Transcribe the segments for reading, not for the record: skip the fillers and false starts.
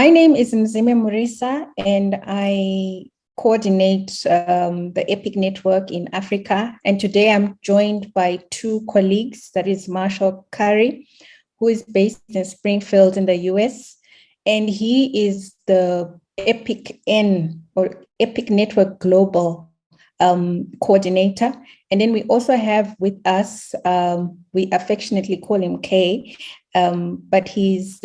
My name is Nzime Murisa, and I coordinate the EPIC network in Africa. And today I'm joined by two colleagues, that is Marshall Curry, who is based in Springfield in the US, and he is the EPIC N or EPIC Network Global coordinator. And then we also have with us, we affectionately call him K, but he's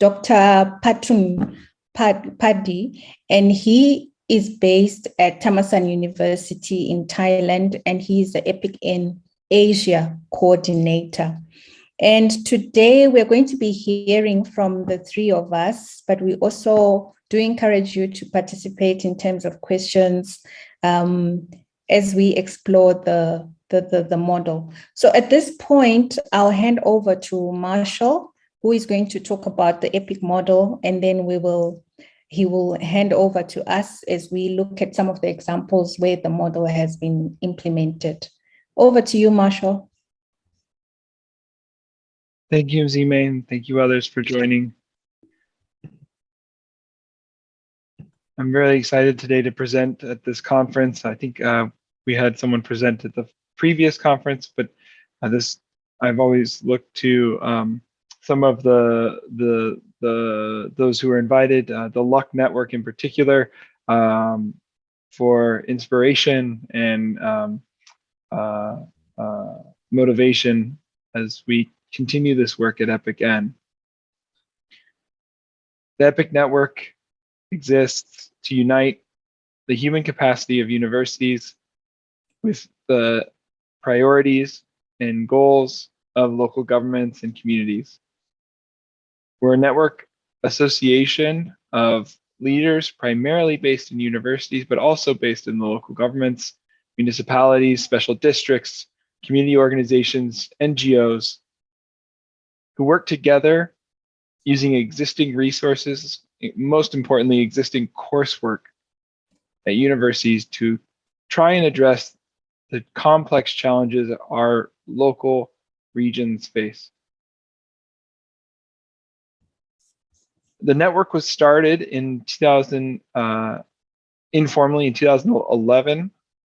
Dr. Patun Paddy, and he is based at Thammasat University in Thailand, and he's the EPIC in Asia coordinator. And today we're going to be hearing from the three of us, but we also do encourage you to participate in terms of questions as we explore the model. So at this point, I'll hand over to Marshall, who is going to talk about the EPIC model, and then he will hand over to us as we look at some of the examples where the model has been implemented. Over to you, Marshall. Thank you, Nzime, and thank you others for joining. I'm really excited today to present at this conference. I think we had someone present at the previous conference, but I've always looked to some of those who were invited, the Luck Network in particular, for inspiration and motivation as we continue this work at EPIC GAN. The EPIC network exists to unite the human capacity of universities with the priorities and goals of local governments and communities. We're a network association of leaders primarily based in universities, but also based in the local governments, municipalities, special districts, community organizations, NGOs, who work together using existing resources, most importantly, existing coursework at universities to try and address the complex challenges our local regions face. The network was started in 2000, informally in 2011,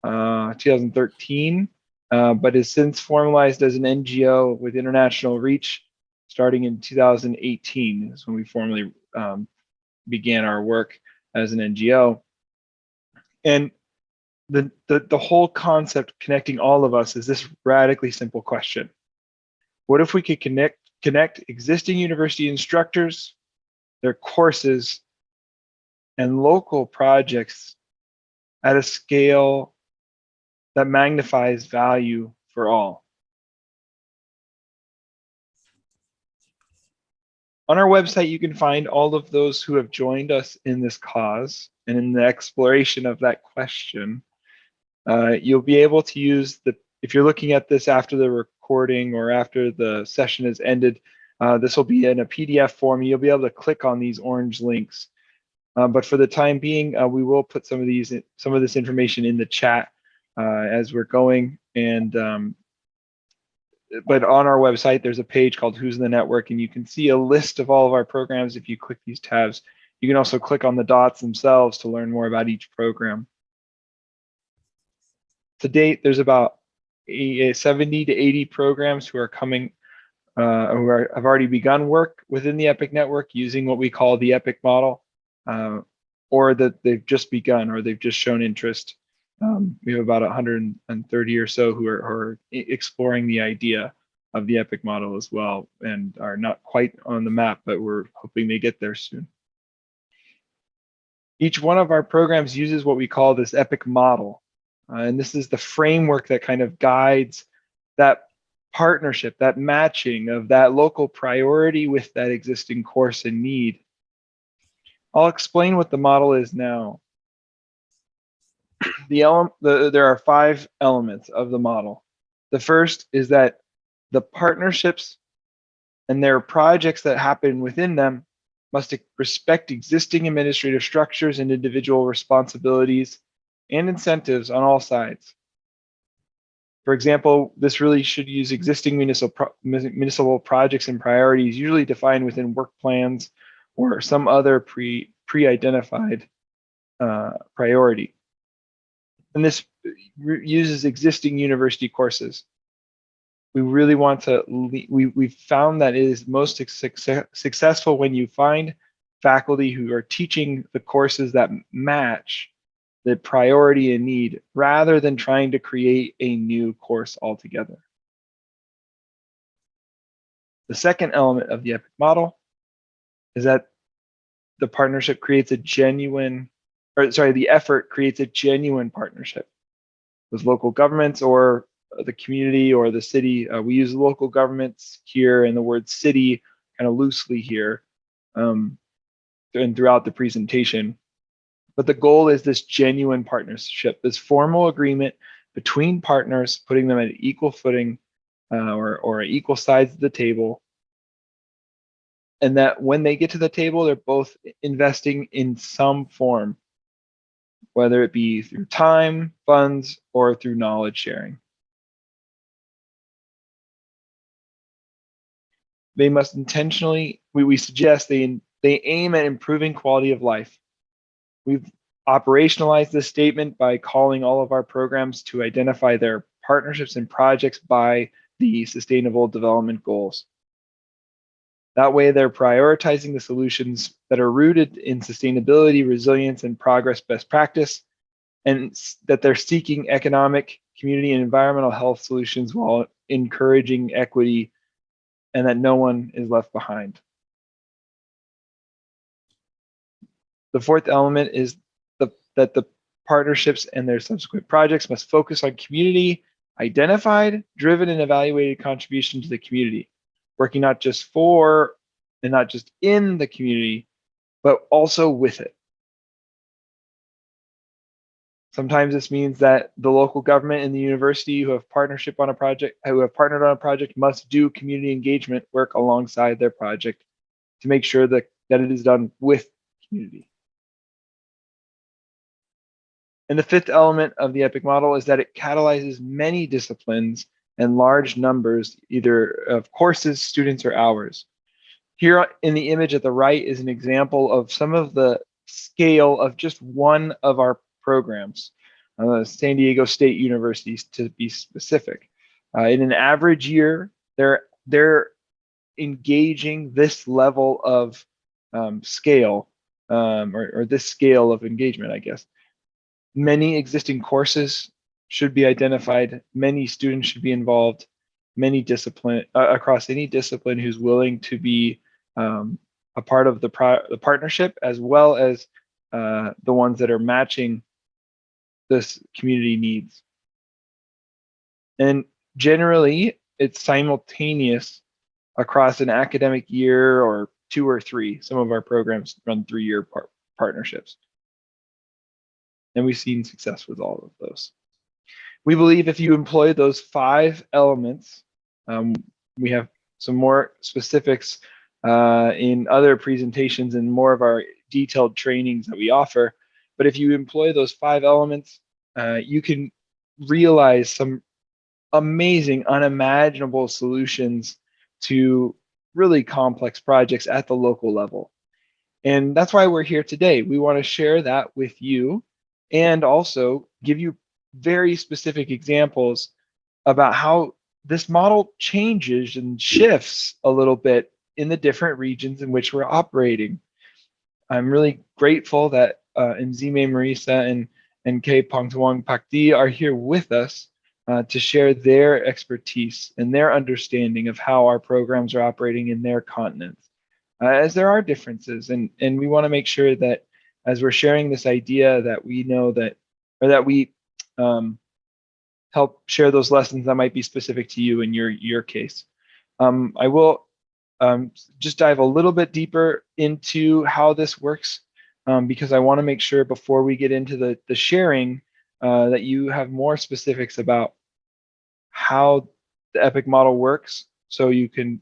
2013, but has since formalized as an NGO with international reach starting in 2018 is when we formally began our work as an NGO. And the whole concept connecting all of us is this radically simple question. What if we could connect existing university instructors, their courses, and local projects at a scale that magnifies value for all? On our website, you can find all of those who have joined us in this cause and in the exploration of that question. You'll be able to use if you're looking at this after the recording or after the session is ended, this will be in a PDF form. You'll be able to click on these orange links. But for the time being, we will put some of this information in the chat as we're going. And but on our website, there's a page called Who's in the Network, and you can see a list of all of our programs if you click these tabs. You can also click on the dots themselves to learn more about each program. To date, there's about 70 to 80 programs who are coming, have already begun work within the EPIC network using what we call the EPIC model, or that they've just begun or they've just shown interest. We have about 130 or so who are exploring the idea of the EPIC model as well and are not quite on the map, but we're hoping they get there soon. Each one of our programs uses what we call this EPIC model. And this is the framework that kind of guides that partnership, that matching of that local priority with that existing course and need. I'll explain what the model is now. There are 5 elements of the model. The first is that the partnerships and their projects that happen within them must respect existing administrative structures and individual responsibilities and incentives on all sides. For example, this really should use existing municipal projects and priorities usually defined within work plans or some other pre-identified priority. And this uses existing university courses. We really want to, we've found that it is most successful when you find faculty who are teaching the courses that match the priority and need, rather than trying to create a new course altogether. The second element of the EPIC model is that the partnership creates a genuine, the effort creates a genuine partnership with local governments or the community or the city. We use local governments here and the word city kind of loosely here and throughout the presentation. But the goal is this genuine partnership, this formal agreement between partners, putting them at equal footing or equal sides of the table. And that when they get to the table, they're both investing in some form, whether it be through time, funds, or through knowledge sharing. They must intentionally, we suggest they aim at improving quality of life. We've operationalized this statement by calling all of our programs to identify their partnerships and projects by the Sustainable Development Goals. That way, they're prioritizing the solutions that are rooted in sustainability, resilience, and progress best practice, and that they're seeking economic, community, and environmental health solutions while encouraging equity, and that no one is left behind. The fourth element is that the partnerships and their subsequent projects must focus on community identified, driven, and evaluated contribution to the community, working not just for and not just in the community, but also with it. Sometimes this means that the local government and the university who have partnered on a project must do community engagement work alongside their project to make sure that it is done with community. And the fifth element of the EPIC model is that it catalyzes many disciplines and large numbers, either of courses, students, or hours. Here in the image at the right is an example of some of the scale of just one of our programs, San Diego State Universities to be specific. In an average year, they're engaging this level of scale, or this scale of engagement, I guess. Many existing courses should be identified, many students should be involved, many discipline across any discipline who's willing to be a part of the partnership, as well as the ones that are matching this community needs. And generally, it's simultaneous across an academic year or 2 or 3. Some of our programs run 3-year partnerships. And we've seen success with all of those. We believe if you employ those 5 elements, we have some more specifics in other presentations and more of our detailed trainings that we offer. But if you employ those 5 elements, you can realize some amazing, unimaginable solutions to really complex projects at the local level. And that's why we're here today. We want to share that with you and also give you very specific examples about how this model changes and shifts a little bit in the different regions in which we're operating. I'm really grateful that Nzime Marisa and Kay Pongtuong Pakdi are here with us to share their expertise and their understanding of how our programs are operating in their continents. As there are differences, and we want to make sure that as we're sharing this idea that we know that, or that we help share those lessons that might be specific to you in your case. I will just dive a little bit deeper into how this works, because I want to make sure before we get into the sharing that you have more specifics about how the EPIC model works, so you can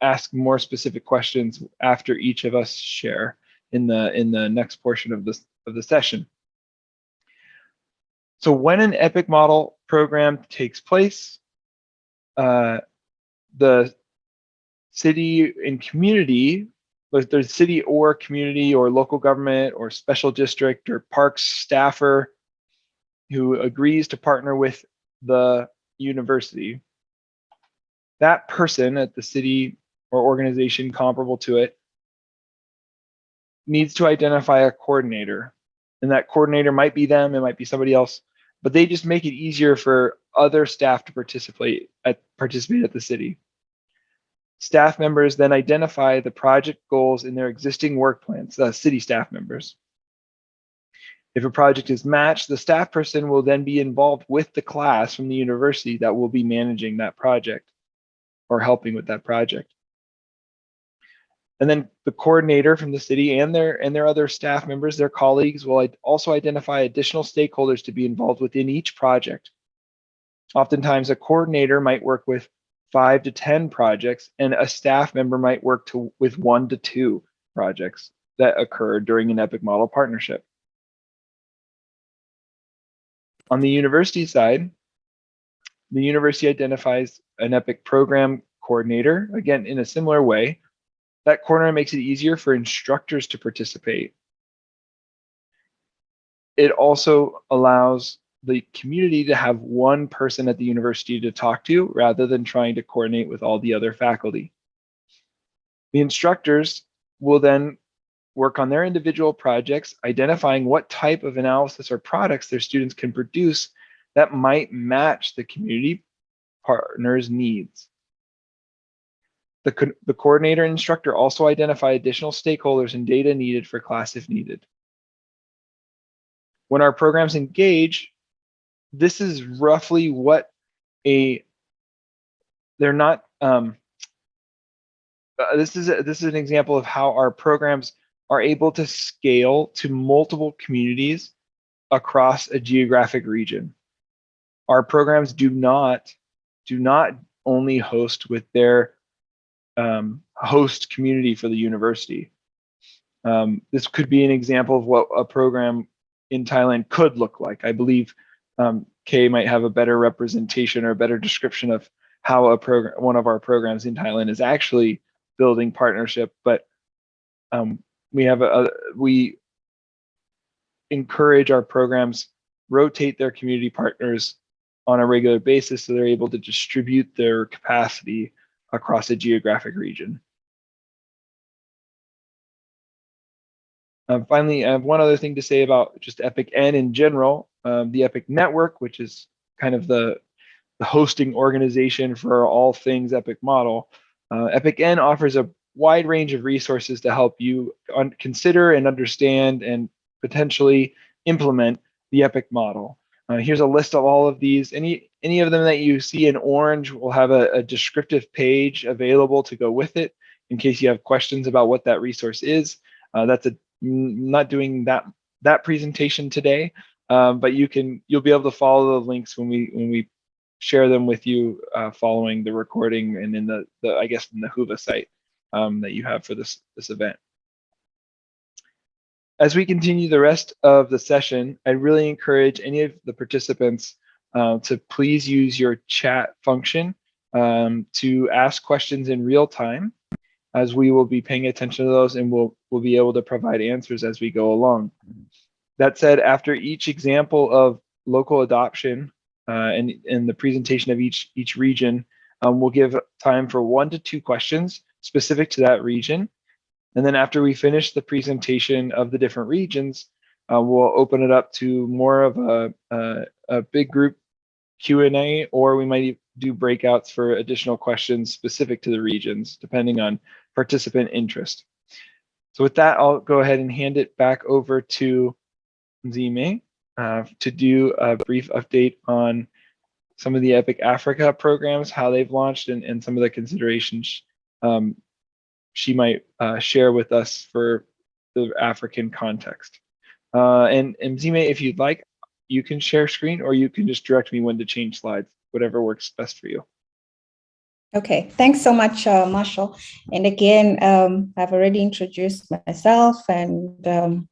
ask more specific questions after each of us share in the next portion of the session. So when an EPIC model program takes place, the city and community whether it's city or community or local government or special district or parks staffer who agrees to partner with the university, that person at the city or organization comparable to it needs to identify a coordinator. And that coordinator might be them, it might be somebody else, but they just make it easier for other staff to participate at the city. Staff members then identify the project goals in their existing work plans, city staff members. If a project is matched, the staff person will then be involved with the class from the university that will be managing that project or helping with that project. And then the coordinator from the city and their other staff members, their colleagues, will also identify additional stakeholders to be involved within each project. Oftentimes, a coordinator might work with 5 to 10 projects, and a staff member might work with 1 to 2 projects that occur during an EPIC model partnership. On the university side, the university identifies an EPIC program coordinator, again, in a similar way. That coordinator makes it easier for instructors to participate. It also allows the community to have one person at the university to talk to rather than trying to coordinate with all the other faculty. The instructors will then work on their individual projects, identifying what type of analysis or products their students can produce that might match the community partner's needs. The coordinator and instructor also identify additional stakeholders and data needed for class if needed. When our programs engage, this is roughly what this is an example of how our programs are able to scale to multiple communities across a geographic region. Our programs do not only host with their host community for the university. This could be an example of what a program in Thailand could look like. I believe Kay might have a better representation or a better description of how one of our programs in Thailand is actually building partnership, but we encourage our programs rotate their community partners on a regular basis so they're able to distribute their capacity across a geographic region. Finally, I have one other thing to say about just EPIC N in general. The EPIC Network, which is kind of the hosting organization for all things EPIC model. EPIC N offers a wide range of resources to help you consider and understand and potentially implement the EPIC model. Here's a list of all of these. Any of them that you see in orange will have a descriptive page available to go with it in case you have questions about what that resource is. Not doing that presentation today, but you'll be able to follow the links when we share them with you following the recording and in the I guess in the Whova site that you have for this event. As we continue the rest of the session, I really encourage any of the participants to please use your chat function to ask questions in real time, as we will be paying attention to those and we'll be able to provide answers as we go along. That said, after each example of local adoption and the presentation of each region, we'll give time for 1 to 2 questions specific to that region. And then after we finish the presentation of the different regions, we'll open it up to more of a big group Q&A, or we might do breakouts for additional questions specific to the regions, depending on participant interest. So with that, I'll go ahead and hand it back over to Zime to do a brief update on some of the EPIC Africa programs, how they've launched, and some of the considerations she might share with us for the African context. And Zime, if you'd like, you can share screen, or you can just direct me when to change slides, whatever works best for you. Okay, thanks so much, Marshall. And again, I've already introduced myself, and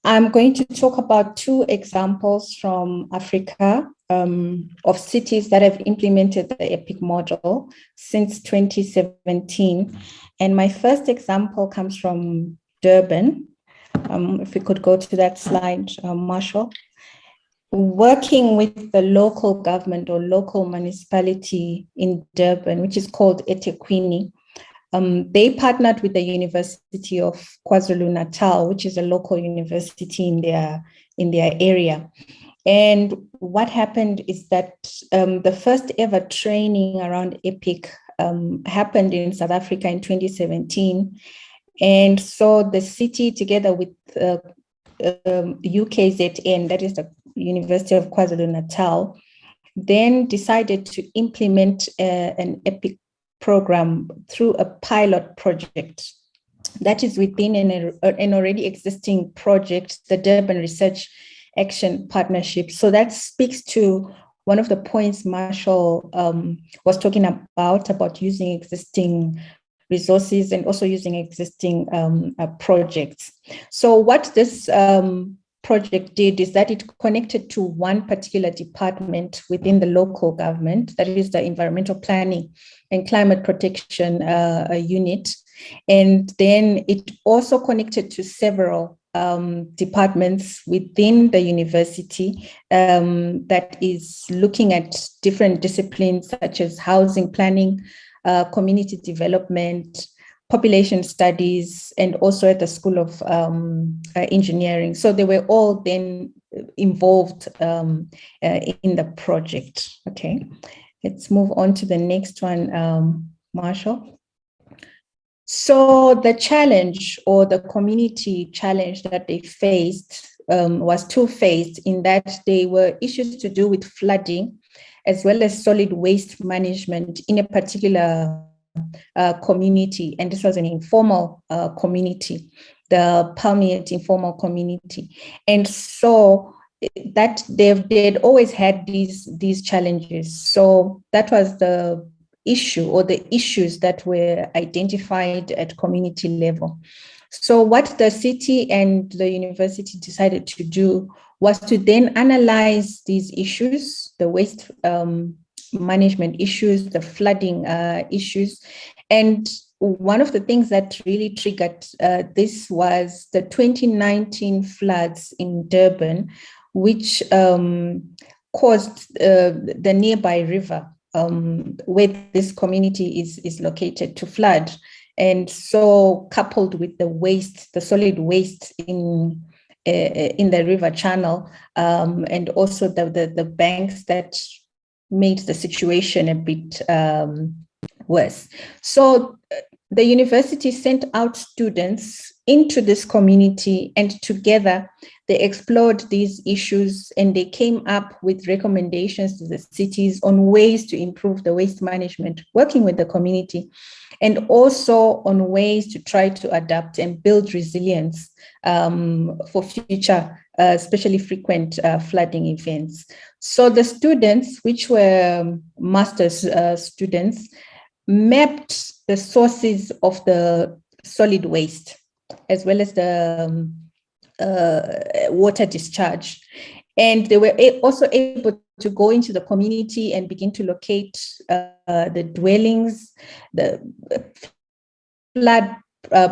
I'm going to talk about 2 examples from Africa of cities that have implemented the EPIC model since 2017. And my first example comes from Durban. If we could go to that slide, Marshall. Working with the local government or local municipality in Durban, which is called eThekwini, they partnered with the University of KwaZulu-Natal, which is a local university in their area. And what happened is that the first ever training around EPIC happened in South Africa in 2017. And so the city, together with UKZN, that is the University of KwaZulu-Natal, then decided to implement an EPIC program through a pilot project that is within an already existing project, the Durban Research Action Partnership. So that speaks to one of the points Marshall was talking about using existing resources and also using existing projects. So what this project did is that it connected to one particular department within the local government, that is the Environmental Planning and Climate Protection Unit. And then it also connected to several departments within the university that is looking at different disciplines such as housing planning, community development, population studies, and also at the School of Engineering. So they were all then involved in the project. Okay, let's move on to the next one, Marshall. So the challenge or the community challenge that they faced was two-phased, in that they were issues to do with flooding as well as solid waste management in a particular community. And this was an informal community, the Palmiate informal community. And so that they'd always had these challenges. So that was the issue or the issues that were identified at community level. So what the city and the university decided to do was to then analyze these issues, the waste management issues, the flooding issues. And one of the things that really triggered this was the 2019 floods in Durban, which caused the nearby river where this community is located to flood. And so coupled with the waste, the solid waste in the river channel, and also the banks that made the situation a bit worse. So the university sent out students into this community, and together they explored these issues and they came up with recommendations to the cities on ways to improve the waste management, working with the community, and also on ways to try to adapt and build resilience for future, especially frequent flooding events. So the students, which were master's students, mapped the sources of the solid waste as well as the water discharge. And they were also able to go into the community and begin to locate the dwellings, the flood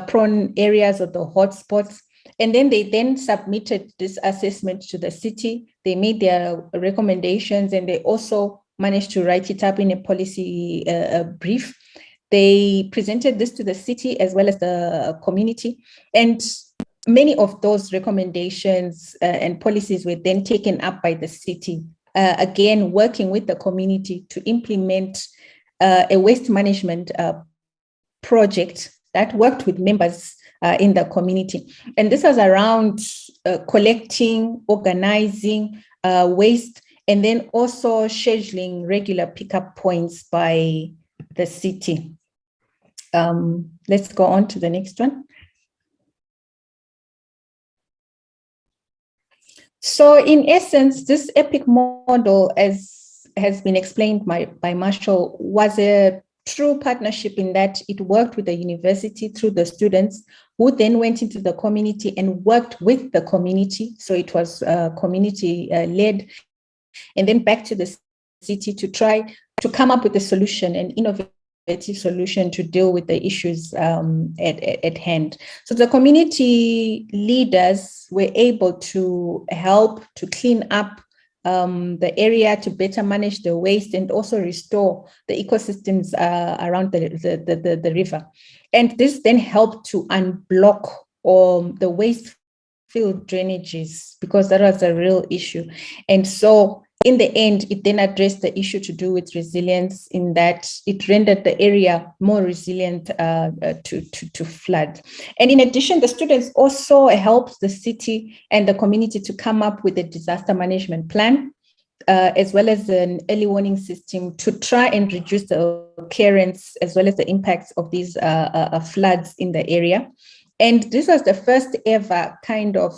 prone areas or the hotspots. And then they then submitted this assessment to the city. They made their recommendations, and they also managed to write it up in a policy brief. They presented this to the city as well as the community. And many of those recommendations and policies were then taken up by the city, again, working with the community to implement a waste management project that worked with members in the community. And this was around collecting, organizing waste, and then also scheduling regular pickup points by the city. Let's go on to the next one. So in essence, this EPIC model, as has been explained by Marshall, was a true partnership in that it worked with the university through the students, who then went into the community and worked with the community. So it was community led, and then back to the city to try to come up with a solution and innovate solution to deal with the issues at hand. So the community leaders were able to help to clean up the area, to better manage the waste, and also restore the ecosystems around the river. And this then helped to unblock the waste filled drainages, because that was a real issue. And so in the end, it then addressed the issue to do with resilience, in that it rendered the area more resilient to flood. And in addition, the students also helped the city and the community to come up with a disaster management plan, as well as an early warning system to try and reduce the occurrence as well as the impacts of these floods in the area. And this was the first ever kind of,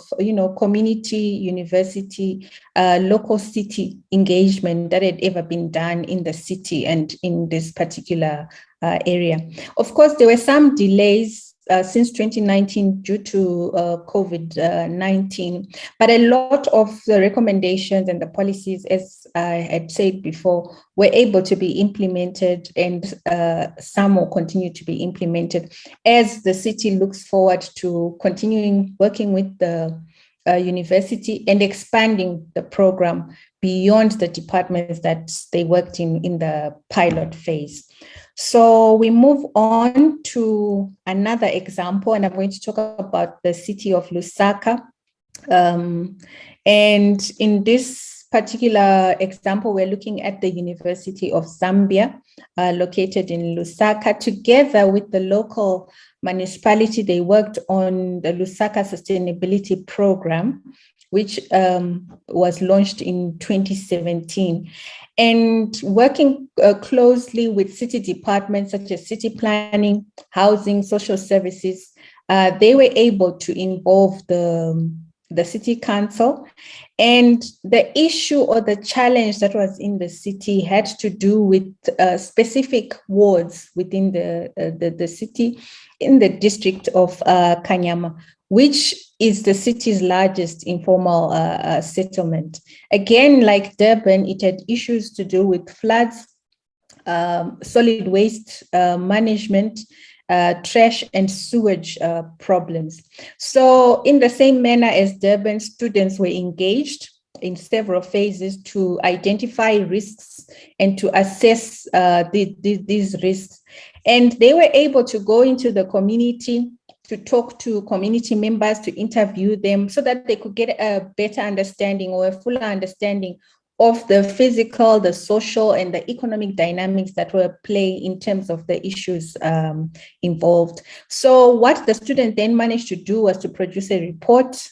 community, university, local city engagement that had ever been done in the city and in this particular area. Of course, there were some delays since 2019 due to COVID-19, but a lot of the recommendations and the policies, as I had said before, were able to be implemented, and some will continue to be implemented as the city looks forward to continuing working with the university and expanding the program beyond the departments that they worked in the pilot phase. So we move on to another example, and I'm going to talk about the city of Lusaka. And in this particular example, we're looking at the University of Zambia, located in Lusaka. Together with the local municipality, they worked on the Lusaka Sustainability Program, which was launched in 2017. And working closely with city departments such as city planning, housing, social services, they were able to involve the city council. And the issue or the challenge that was in the city had to do with specific wards within the city in the district of Kanyama, which is the city's largest informal settlement. Again, like Durban, it had issues to do with floods, solid waste management, trash and sewage problems. So in the same manner as Durban, students were engaged in several phases to identify risks and to assess these risks. And they were able to go into the community to talk to community members, to interview them so that they could get a better understanding or a fuller understanding of the physical, the social, and the economic dynamics that were at play in terms of the issues involved. So what the students then managed to do was to produce a report,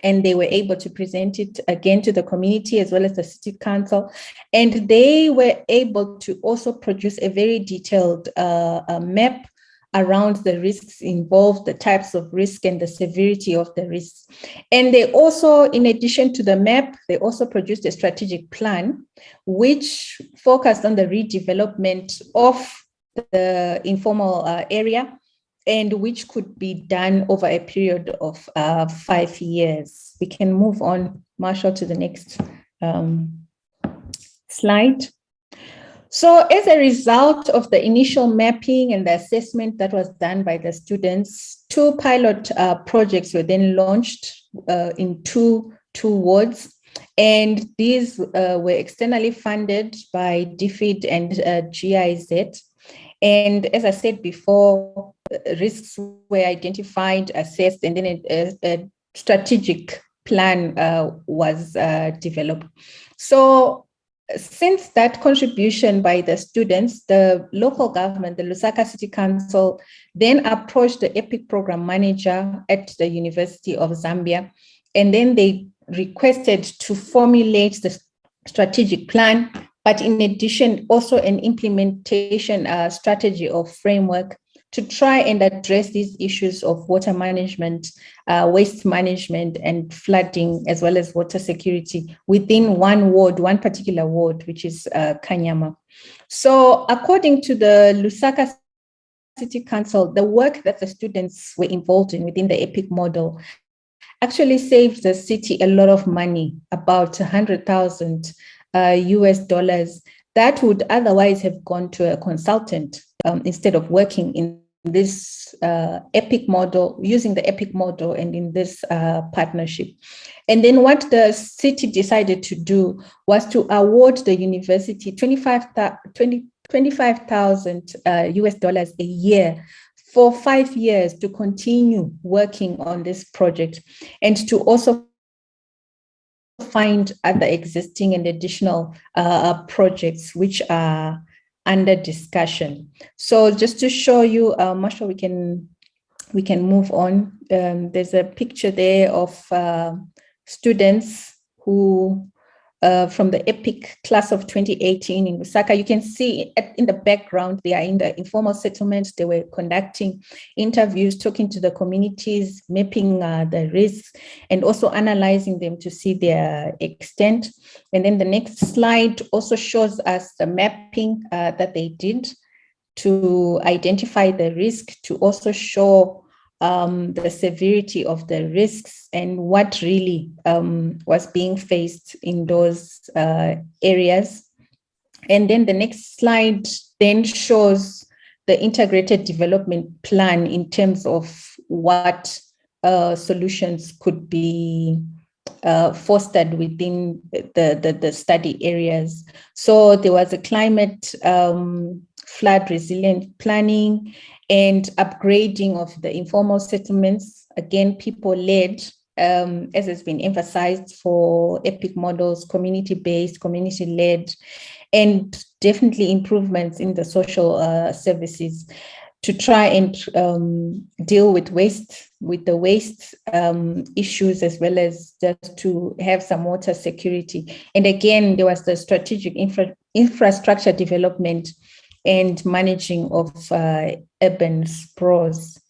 and they were able to present it again to the community as well as the city council. And they were able to also produce a very detailed map around the risks involved, the types of risk and the severity of the risks. And they also, in addition to the map, they also produced a strategic plan, which focused on the redevelopment of the informal area, and which could be done over a period of 5 years. We can move on, Marshall, to the next slide. So as a result of the initial mapping and the assessment that was done by the students, 2 pilot projects were then launched in two wards. And these were externally funded by DFID and GIZ. And as I said before, risks were identified, assessed, and then a strategic plan was developed. So since that contribution by the students, the local government, the Lusaka City Council, then approached the EPIC program manager at the University of Zambia, and then they requested to formulate the strategic plan, but in addition, also an implementation strategy or framework to try and address these issues of water management, waste management, and flooding, as well as water security within one particular ward, which is Kanyama. So according to the Lusaka City Council, the work that the students were involved in within the EPIC model actually saved the city a lot of money, about $100,000 US, that would otherwise have gone to a consultant instead of working in this EPIC model, using the EPIC model and in this partnership. And then what the city decided to do was to award the university $25,000 US dollars a year for 5 years to continue working on this project and to also find other existing and additional projects which are under discussion. So just to show you, Marshall, we can move on. There's a picture there of students who from the EPIC class of 2018 in Lusaka. You can see in the background, they are in the informal settlements. They were conducting interviews, talking to the communities, mapping the risks, and also analyzing them to see their extent. And then the next slide also shows us the mapping that they did to identify the risk, to also show the severity of the risks and what really was being faced in those areas. And then the next slide then shows the integrated development plan in terms of what solutions could be fostered within the study areas. So there was a climate flood resilient planning and upgrading of the informal settlements, again, people-led, as has been emphasized for EPIC models, community-based, community-led, and definitely improvements in the social services to try and deal with the waste issues, as well as just to have some water security. And again, there was the strategic infrastructure development and managing of urban sprawls.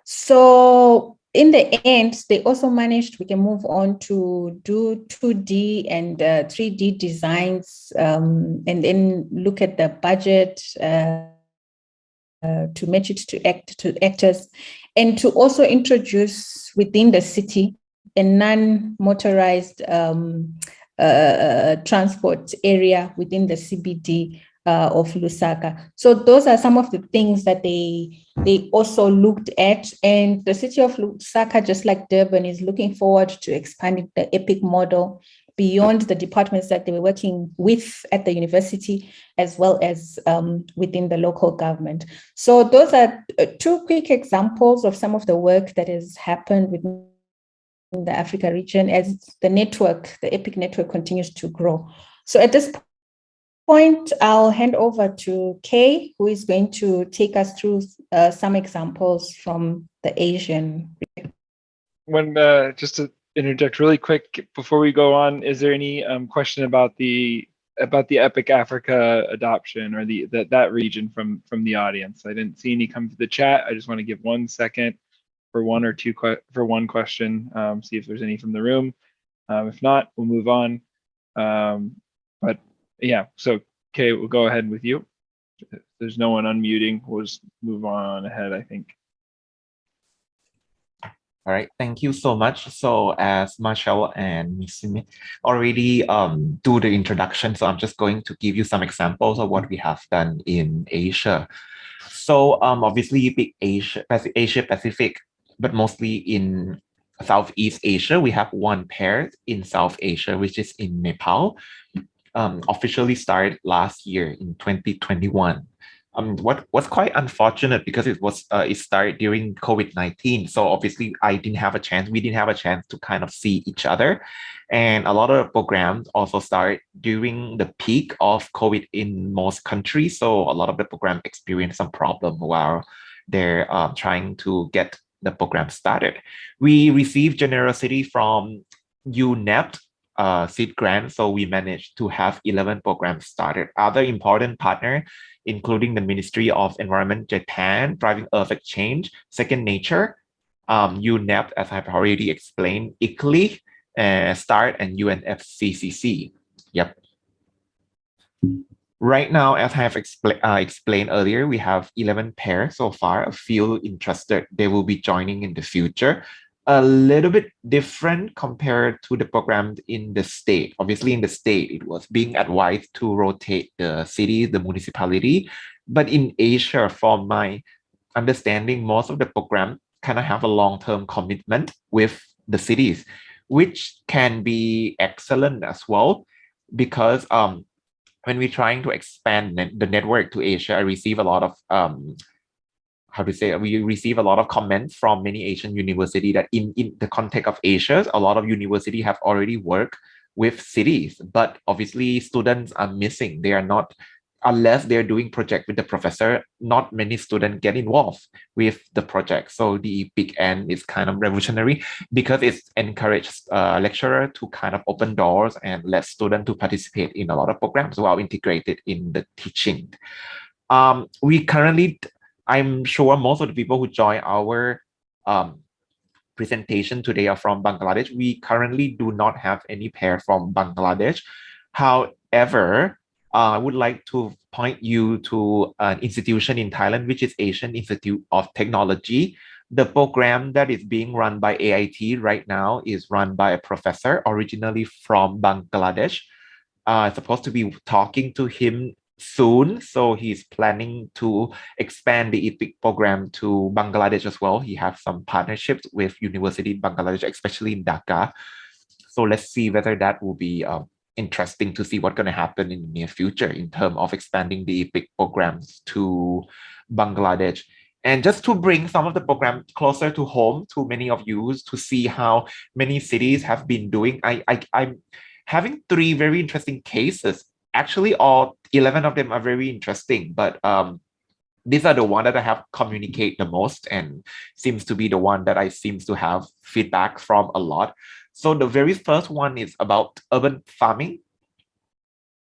So in the end, they also managed, we can move on to do 2D and 3D designs, and then look at the budget to match it to actors, and to also introduce within the city a non-motorized transport area within the CBD of Lusaka. So those are some of the things that they also looked at. And the city of Lusaka, just like Durban, is looking forward to expanding the EPIC model beyond the departments that they were working with at the university, as well as within the local government. So those are two quick examples of some of the work that has happened within the Africa region as the network, the EPIC network, continues to grow. So at this point, I'll hand over to Kay, who is going to take us through some examples from the Asian region. Just to interject really quick before we go on, is there any question about the EPIC Africa adoption or that region from the audience? I didn't see any come to the chat. I just want to give 1 second for one question, see if there's any from the room. If not, we'll move on. But yeah, so Kay, we'll go ahead with you. If there's no one unmuting, we'll just move on ahead, I think. All right, thank you so much. So as Marshall and Missimi already do the introduction, so I'm just going to give you some examples of what we have done in Asia. So obviously big Asia Pacific, but mostly in Southeast Asia. We have one pair in South Asia, which is in Nepal. Officially started last year in 2021. What was quite unfortunate because it started during COVID-19. So obviously we didn't have a chance to kind of see each other. And a lot of programs also started during the peak of COVID in most countries. So a lot of the program experienced some problem while they're trying to get the program started. We received generosity from UNEP seed grant, so we managed to have 11 programs started. Other important partner, including the Ministry of Environment Japan, Driving Earth Exchange, Second Nature, UNEP, as I've already explained, ICLEI, START, and UNFCCC. Yep. Right now, as I have explained earlier, we have 11 pairs so far. A few interested, they will be joining in the future. a little bit different compared to the program in the state. Obviously, in the state, it was being advised to rotate the city, the municipality. But in Asia, from my understanding, most of the program kind of have a long-term commitment with the cities, which can be excellent as well, because when we're trying to expand the network to Asia, I receive a lot of how to say, we receive a lot of comments from many Asian university that in the context of Asia, a lot of university have already worked with cities, but obviously students are missing. They are not, unless they're doing project with the professor, not many students get involved with the project. So the big N is kind of revolutionary because it's encouraged lecturer to kind of open doors and let students to participate in a lot of programs while integrated in the teaching. We currently, I'm sure most of the people who join our presentation today are from Bangladesh. We currently do not have any pair from Bangladesh. However, I would like to point you to an institution in Thailand, which is Asian Institute of Technology. The program that is being run by AIT right now is run by a professor originally from Bangladesh. Supposed to be talking to him soon. So he's planning to expand the EPIC program to Bangladesh as well. He has some partnerships with University in Bangladesh, especially in Dhaka. So let's see whether that will be interesting to see what's going to happen in the near future in terms of expanding the EPIC programs to Bangladesh. And just to bring some of the program closer to home to many of you to see how many cities have been doing, I'm having three very interesting cases. Actually, all 11 of them are very interesting, but these are the one that I have communicate the most and seems to be the one that I seems to have feedback from a lot. So the very first one is about urban farming.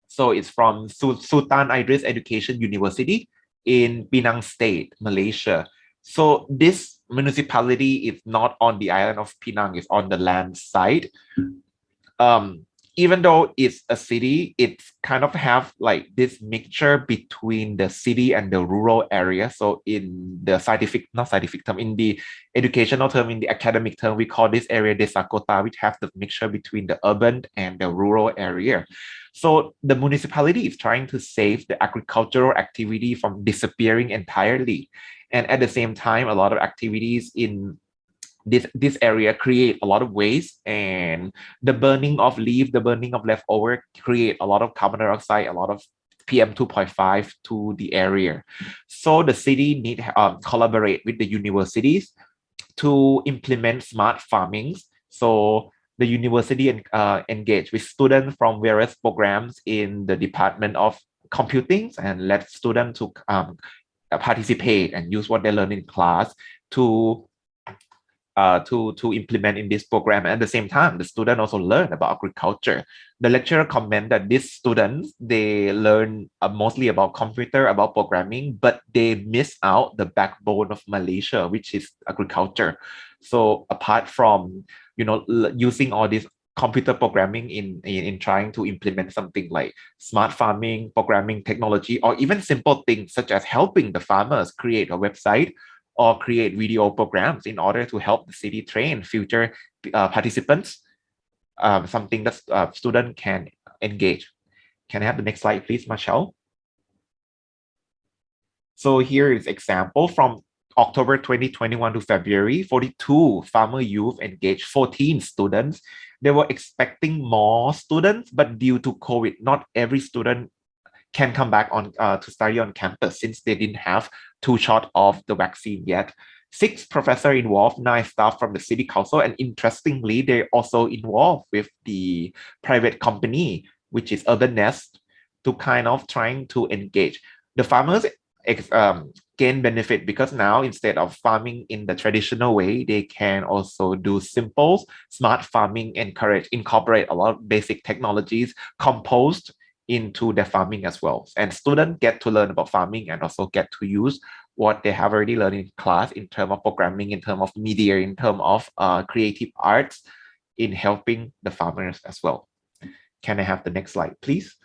So it's from Sultan Idris Education University in Penang State, Malaysia. So this municipality is not on the island of Penang, it's on the land side. Even though it's a city, it's kind of have like this mixture between the city and the rural area. So in the scientific, not scientific term, in the educational term, in the academic term, we call this area Desa Kota, which have the mixture between the urban and the rural area. So the municipality is trying to save the agricultural activity from disappearing entirely. And at the same time, a lot of activities in this area create a lot of waste, and the burning of leaf, the burning of leftover create a lot of carbon dioxide, a lot of PM 2.5 to the area. So the city need collaborate with the universities to implement smart farming. So the university engage with students from various programs in the Department of Computing and let students to participate and use what they learn in class to implement in this program. And at the same time, the student also learn about agriculture. The lecturer comment that these students, they learn mostly about computer, about programming, but they miss out the backbone of Malaysia, which is agriculture. So apart from, using all this computer programming in trying to implement something like smart farming, programming technology, or even simple things such as helping the farmers create a website or create video programs in order to help the city train future participants, something that student can engage. Can I have the next slide, please, Michelle? So here is example from October 2021 to February, 42 farmer youth engaged 14 students. They were expecting more students, but due to COVID, not every student can come back on to study on campus since they didn't have 2 shots of the vaccine yet. 6 professors involved, 9 staff from the city council, and interestingly, they also involved with the private company, which is Urban Nest, to kind of trying to engage. The farmers gain benefit because now instead of farming in the traditional way, they can also do simple, smart farming, incorporate a lot of basic technologies, compost into their farming as well. And students get to learn about farming and also get to use what they have already learned in class in terms of programming, in terms of media, in terms of creative arts, in helping the farmers as well. Can I have the next slide, please?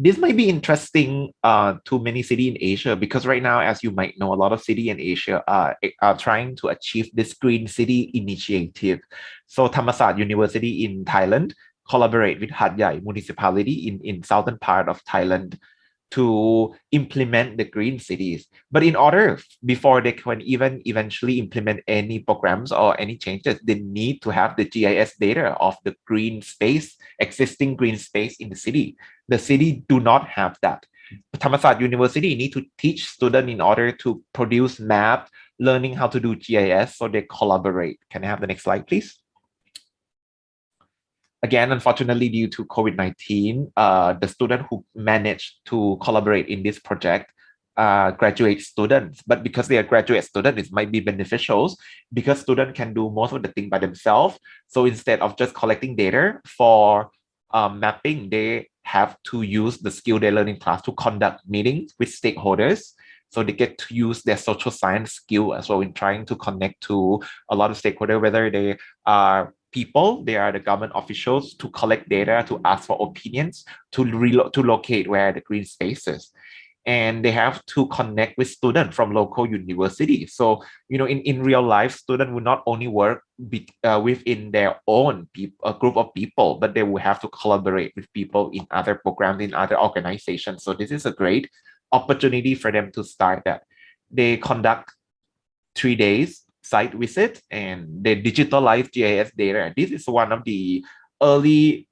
This might be interesting to many cities in Asia because right now, as you might know, a lot of cities in Asia are trying to achieve this green city initiative. So Thammasat University in Thailand collaborate with Hat Yai municipality in southern part of Thailand to implement the green cities. But in order, before they can even eventually implement any programs or any changes, they need to have the GIS data of the green space, existing green space in the city. The city do not have that. Thammasat University need to teach students in order to produce map, learning how to do GIS, so they collaborate. Can I have the next slide, please? Again, unfortunately, due to COVID-19, the student who managed to collaborate in this project graduate students. But because they are graduate students, it might be beneficial because students can do most of the thing by themselves. So instead of just collecting data for mapping, they have to use the skill they learn in class to conduct meetings with stakeholders. So they get to use their social science skill as well in trying to connect to a lot of stakeholders, whether they are people, they are the government officials, to collect data, to ask for opinions, to locate where the green spaces. And they have to connect with students from local universities. So, in real life, students will not only work within their own group of people, but they will have to collaborate with people in other programs, in other organizations. So this is a great opportunity for them to start that. They conduct 3 days site visit and they digitalize GIS data. This is one of the early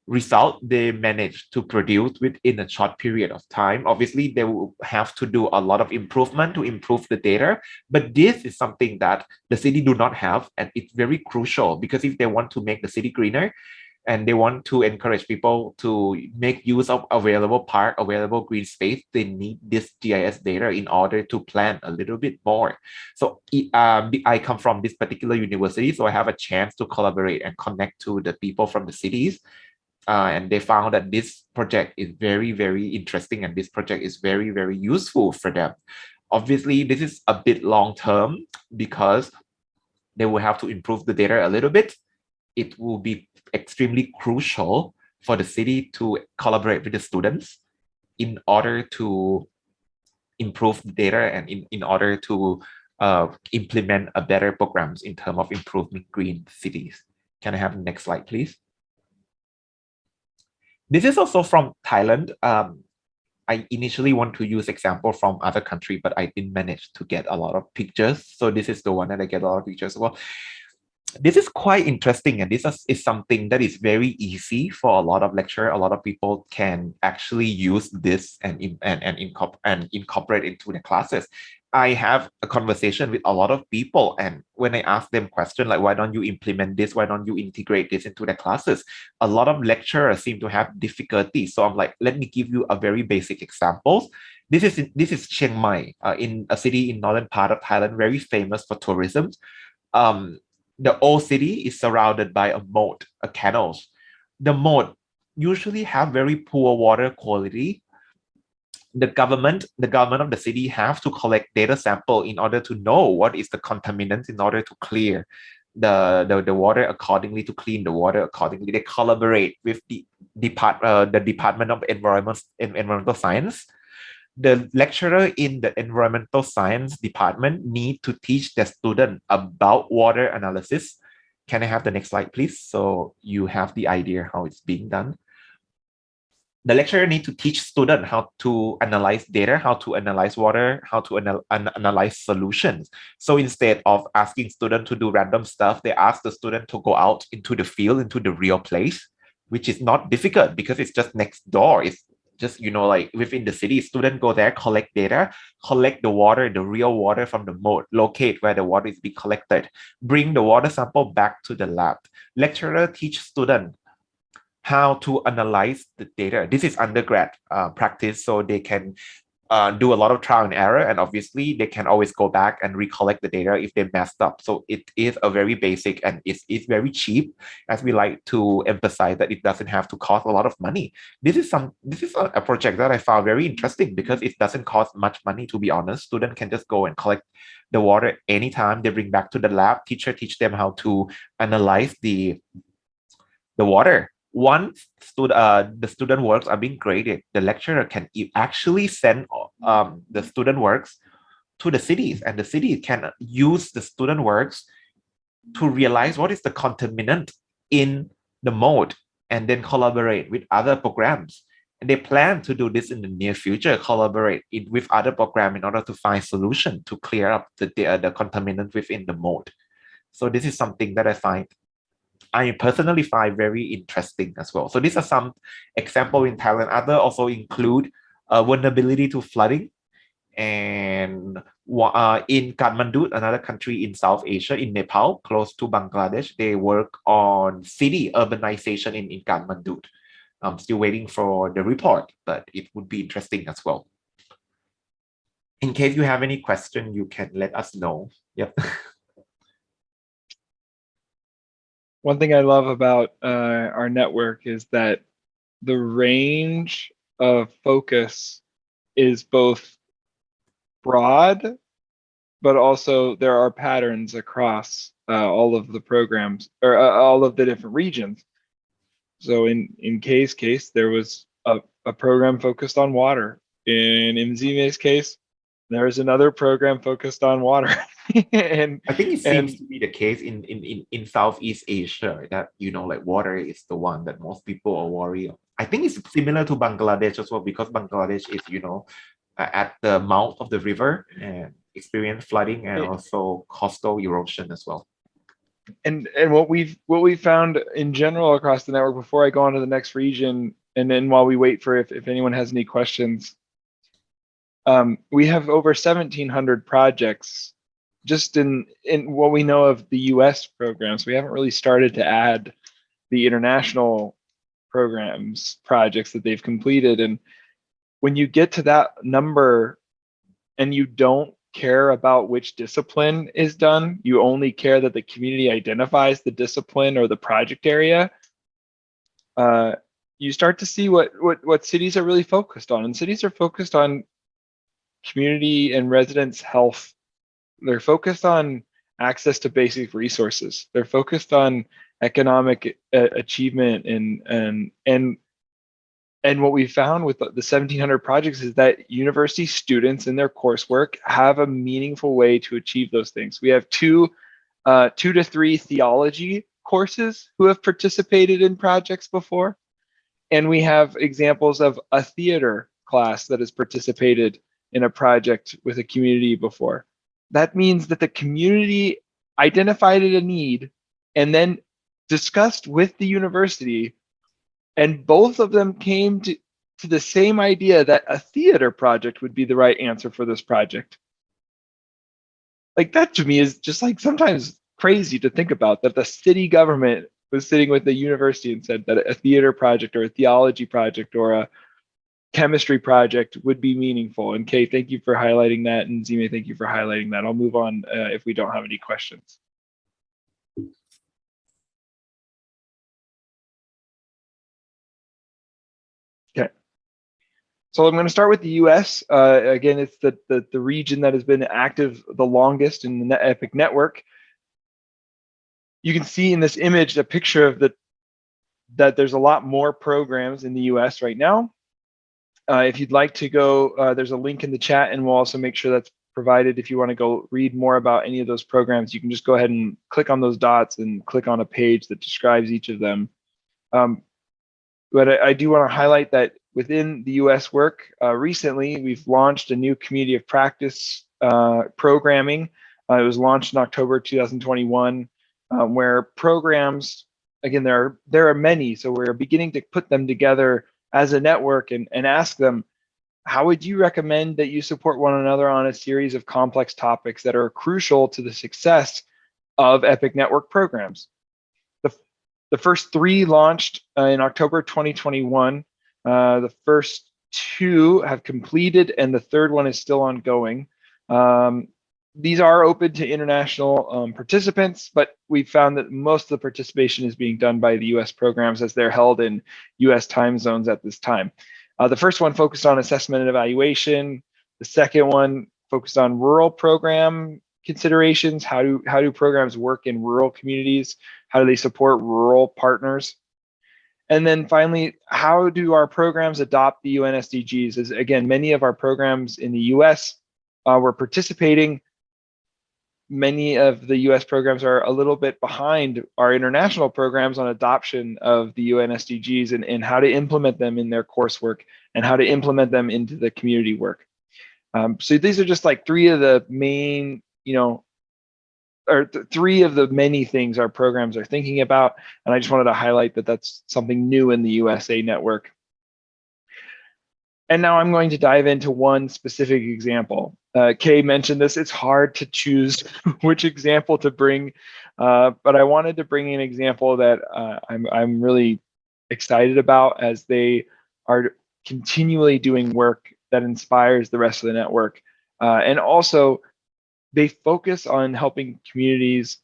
result they managed to produce within a short period of time. Obviously, they will have to do a lot of improvement to improve the data, but this is something that the city do not have, and it's very crucial because if they want to make the city greener, and they want to encourage people to make use of available park, available green space, they need this GIS data in order to plan a little bit more. So I come from this particular university, so I have a chance to collaborate and connect to the people from the cities. And they found that this project is very, very interesting, and this project is very, very useful for them. Obviously, this is a bit long term because they will have to improve the data a little bit. It will be extremely crucial for the city to collaborate with the students in order to improve the data and in order to implement a better programs in terms of improving green cities. Can I have the next slide, please? This is also from Thailand. I initially want to use example from other country, but I didn't manage to get a lot of pictures. So this is the one that I get a lot of pictures as well. This is quite interesting, and this is something that is very easy for a lot of lecturer. A lot of people can actually use this and incorporate into the classes. I have a conversation with a lot of people, and when I ask them questions like, why don't you implement this? Why don't you integrate this into the classes? A lot of lecturers seem to have difficulty. So I'm like, let me give you a very basic example. This is Chiang Mai, in a city in northern part of Thailand, very famous for tourism. The old city is surrounded by a moat, a canals. The moat usually have very poor water quality. The government of the city have to collect data sample in order to know what is the contaminants in order to clear the water accordingly, to clean the water accordingly. They collaborate with the Department of Environmental Science. The lecturer in the environmental science department need to teach the student about water analysis. Can I have the next slide, please? So you have the idea how it's being done. The lecturer need to teach student how to analyze data, how to analyze water, how to analyze solutions. So instead of asking student to do random stuff, they ask the student to go out into the field, into the real place, which is not difficult because it's just next door. It's just, like within the city, students go there, collect data, collect the water, the real water from the moat, locate where the water is being collected, bring the water sample back to the lab. Lecturer teach student how to analyze the data. This is undergrad practice, so they can do a lot of trial and error, and obviously they can always go back and recollect the data if they messed up. So it is a very basic, and it's very cheap, as we like to emphasize that it doesn't have to cost a lot of money. This is a project that I found very interesting because it doesn't cost much money, to be honest. Students can just go and collect the water anytime they bring back to the lab. Teacher teach them how to analyze the water once the student works are being graded, the lecturer can actually send the student works to the cities, and the city can use the student works to realize what is the contaminant in the mode, and then collaborate with other programs. And they plan to do this in the near future, collaborate with other programs in order to find solution to clear up the contaminant within the mode. So this is something that I personally find very interesting as well. So these are some examples in Thailand. Other also include vulnerability to flooding. And in Kathmandu, another country in South Asia, in Nepal, close to Bangladesh, they work on city urbanization in Kathmandu. I'm still waiting for the report, but it would be interesting as well. In case you have any question, you can let us know. Yep. One thing I love about our network is that the range of focus is both broad, but also there are patterns across all of the programs, or all of the different regions. So in Kay's case, there was a program focused on water. In Mzime's case, there's another program focused on water. And I think it seems to be the case in Southeast Asia that, like water is the one that most people are worried. I think it's similar to Bangladesh as well, because Bangladesh is, at the mouth of the river and experience flooding and also coastal erosion as well. And what we've found in general across the network, before I go on to the next region, and then while we wait for if anyone has any questions, we have over 1,700 projects just in what we know of the US programs. We haven't really started to add the international programs projects that they've completed. And when you get to that number and you don't care about which discipline is done, you only care that the community identifies the discipline or the project area, you start to see what cities are really focused on. And cities are focused on community and residents' health. They're focused on access to basic resources. They're focused on economic achievement, and what we found with the 1,700 projects is that university students in their coursework have a meaningful way to achieve those things. We have two to three theology courses who have participated in projects before, and we have examples of a theater class that has participated in a project with a community before. That means that the community identified a need and then discussed with the university, and both of them came to the same idea that a theater project would be the right answer for this project. Like, that to me is just like sometimes crazy to think about, that the city government was sitting with the university and said that a theater project or a theology project or a chemistry project would be meaningful. And Kay, thank you for highlighting that. And Zime, thank you for highlighting that. I'll move on if we don't have any questions. Okay. So I'm going to start with the US. Again, it's the region that has been active the longest in the EPIC network. You can see in this image a picture of that there's a lot more programs in the US right now. If you'd like to go, there's a link in the chat, and we'll also make sure that's provided. If you want to go read more about any of those programs, you can just go ahead and click on those dots and click on a page that describes each of them. But I do want to highlight that within the US work, recently we've launched a new community of practice programming. It was launched in October 2021, where programs, again, there are many, so we're beginning to put them together as a network and ask them, how would you recommend that you support one another on a series of complex topics that are crucial to the success of EPIC network programs? The first three launched in October 2021. The first two have completed, and the third one is still ongoing. These are open to international participants, but we've found that most of the participation is being done by the US programs, as they're held in US time zones at this time. The first one focused on assessment and evaluation. The second one focused on rural program considerations. How do programs work in rural communities? How do they support rural partners? And then finally, how do our programs adopt the UN SDGs? As again, many of our programs in the US were participating. Many of the US programs are a little bit behind our international programs on adoption of the UN SDGs and how to implement them in their coursework and how to implement them into the community work. So these are just like three of the main, three of the many things our programs are thinking about. And I just wanted to highlight that that's something new in the USA network. And now I'm going to dive into one specific example. Kay mentioned this, it's hard to choose which example to bring, but I wanted to bring an example that I'm really excited about, as they are continually doing work that inspires the rest of the network. And also, they focus on helping communities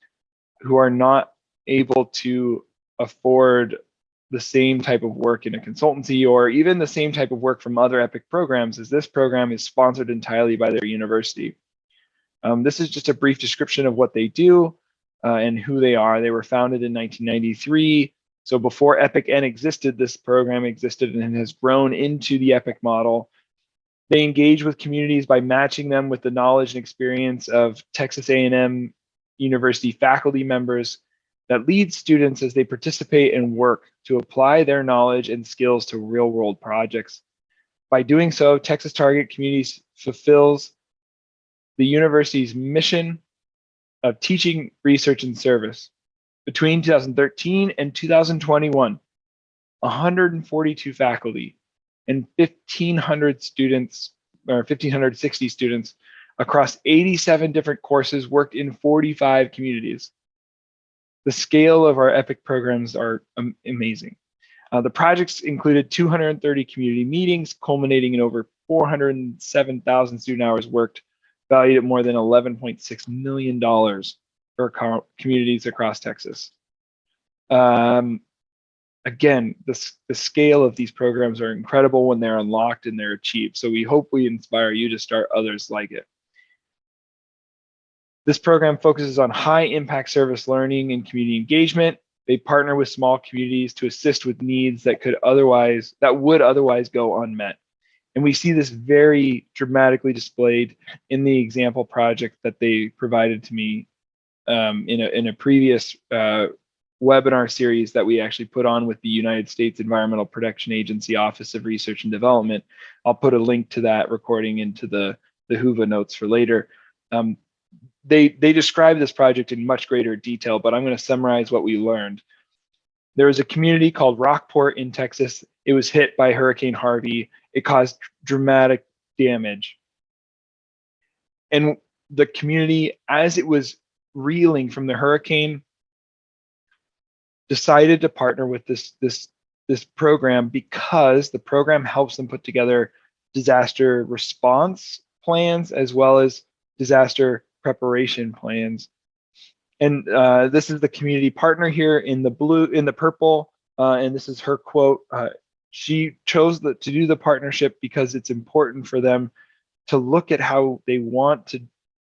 who are not able to afford the same type of work in a consultancy, or even the same type of work from other EPIC programs, as this program is sponsored entirely by their university. This is just a brief description of what they do and who they are. They were founded in 1993. So before EPIC N existed, this program existed and has grown into the EPIC model. They engage with communities by matching them with the knowledge and experience of Texas A&M University faculty members that lead students as they participate and work to apply their knowledge and skills to real-world projects. By doing so, Texas Target Communities fulfills the university's mission of teaching, research, and service. Between 2013 and 2021, 142 faculty and 1,500 students, or 1,560 students across 87 different courses worked in 45 communities. The scale of our EPIC programs are amazing. The projects included 230 community meetings, culminating in over 407,000 student hours worked, valued at more than $11.6 million for communities across Texas. Again, the scale of these programs are incredible when they're unlocked and they're achieved. So we hope we inspire you to start others like it. This program focuses on high impact service learning and community engagement. They partner with small communities to assist with needs that would otherwise go unmet. And we see this very dramatically displayed in the example project that they provided to me in a previous webinar series that we actually put on with the United States Environmental Protection Agency Office of Research and Development. I'll put a link to that recording into the Whova notes for later. They describe this project in much greater detail, but I'm going to summarize what we learned. There was a community called Rockport in Texas. It was hit by Hurricane Harvey. It caused dramatic damage. And the community, as it was reeling from the hurricane, decided to partner with this program because the program helps them put together disaster response plans as well as disaster preparation plans. And this is the community partner here in the purple, and this is her quote. She chose to do the partnership because it's important for them to look at how they want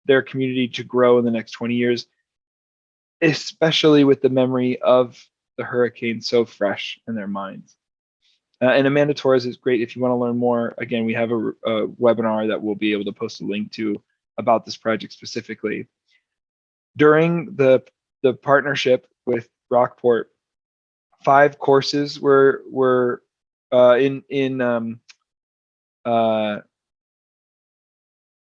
their community to grow in the next 20 years, especially with the memory of the hurricane so fresh in their minds. And Amanda Torres is great. If you want to learn more, again, we have a webinar that we'll be able to post a link to about this project specifically. During the partnership with Rockport, 5 courses were I